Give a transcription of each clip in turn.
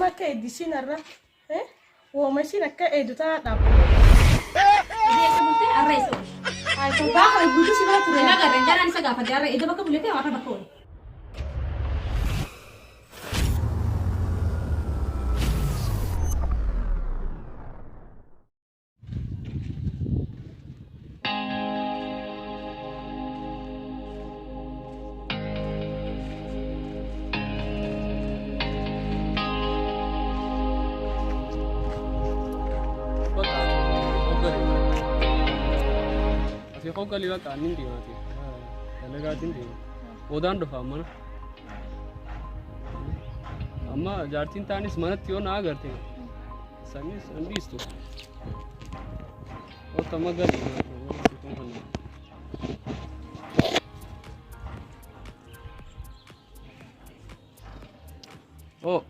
ما كيدي سينرا وماشي نكا ادوتا داب دي سبلتي الرئيس هاي فباخر يقولوا سيبات لا غير جانا نسا غافا دي الرئيس اذا بكبلتي وانا بكون Asii hogga liwa kanin diimati. Dalagaatiin diima. Odaan dhufa mana. Amma jaartiin taanis manatti yoo na agarte. Sanis andiistu. Otama gali. Oh.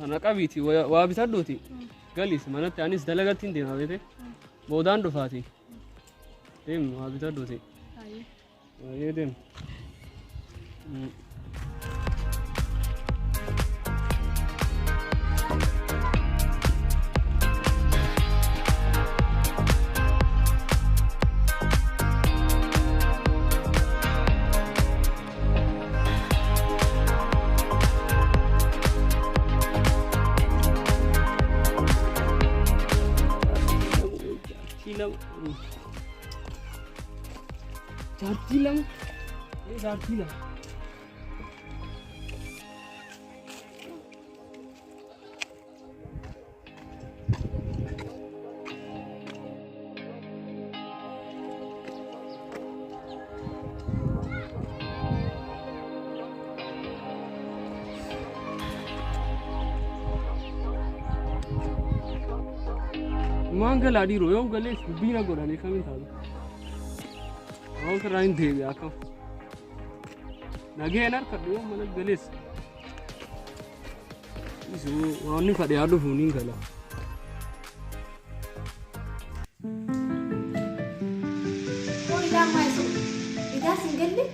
Ana qabiti waa bitaddooti. Galis manatti anis dalagaatiin diima beete. Odaan dhufaati. Dem waa bitaddooti. Aye dem. Jartilam. Jartilam. Mangga ladi royong galis bina gorani kami tahu. Aku kerain deh ya kau. Nagi enak kerja mana galis. Isu orang ni kerja ada huning kala. Oh ida ma isu ida single ni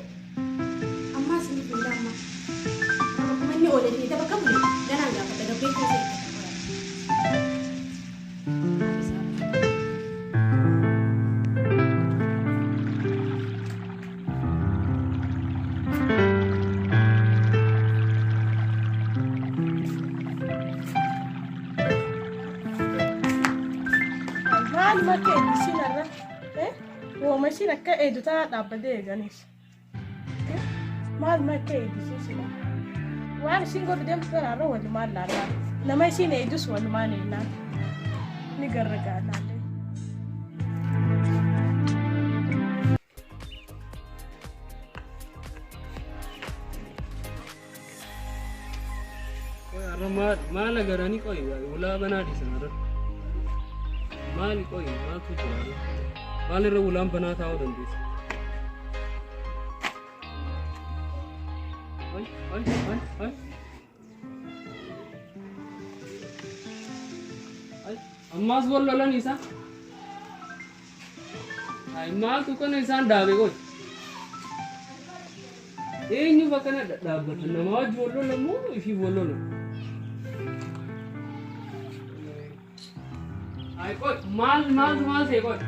amma single ida ma manni oleh ida bakabuli jana enggak pada beku sih. ما كيدي سينرا وماشي نكا ادوتا داب بدي جانيس ما كيدي سينا وانا سينغو بدي امتنا رو ولا ما لا لما يسينا يدوس ولا ما نينا نقرق على ما لا garani koi ula bana di sana. Mali koi ma tu jara. Mali re ulam bana tha ho dandis. Ai. Ammas bollo la nisa. Ai mal tu kan insan dawe ko. Ini bakana dabat nama bollo la mo ifi bollo la. Ai koi mal se koi.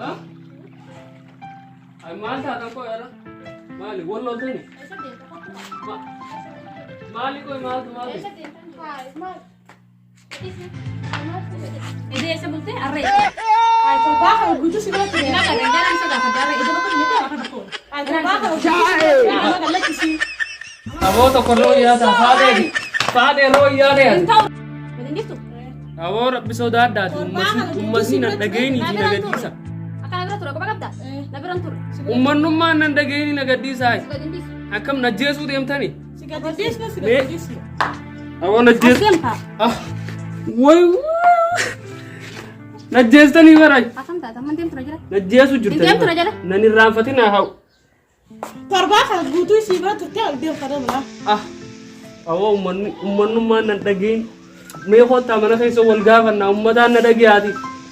Hah? Ai mal tha ta koi ara. Mali bollo to ni. Mali koi mal. Ide سبلتي الرئيس هاي فباخر يقولوا سيبات لا غير جانا نسا غافا دي الرئيس اذا بكبلتي وانا بكون هاي فباخر يقولوا سيبات لك سي Abo to korlo ya ta fade ro ya de. انت بدين ديتو Abo episode ada tu umasi nan dagaini ti nagadisa. akan ada tur aku bakabda nabiran tur Ummanumma nan dagaini nagadisa. بدين ديس Akam najesu dem tani. سيغاديس سيغاديس Abo najes. اسلم ها Woi. Najes tani warai. asam ta teman tim terajalah Najesu jurta. Dem terajalah Nani ramfatina hau. فباخر يقولوا سيبات تاع دير خدمنا Abo ummanumma nan dagaini. Me khota mana kai so walga fanna ummata na dagiyati.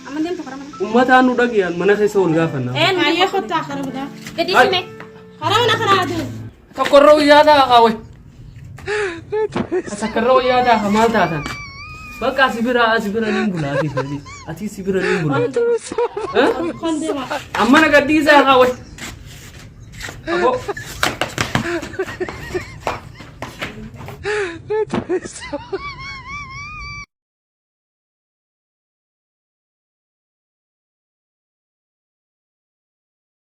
aman tim tukar mana Ummata nu dagiyan mana kai so walga fanna. هاي خدت اخر بدا gadi sini خرامنا خرادين Takorro ya da kawe. Asakkarra wayyaa taafa maal taatan? Bakka asibira limbula ati sibira limbula. Kan deema. Amma na gaddiisaa haa way. Abo.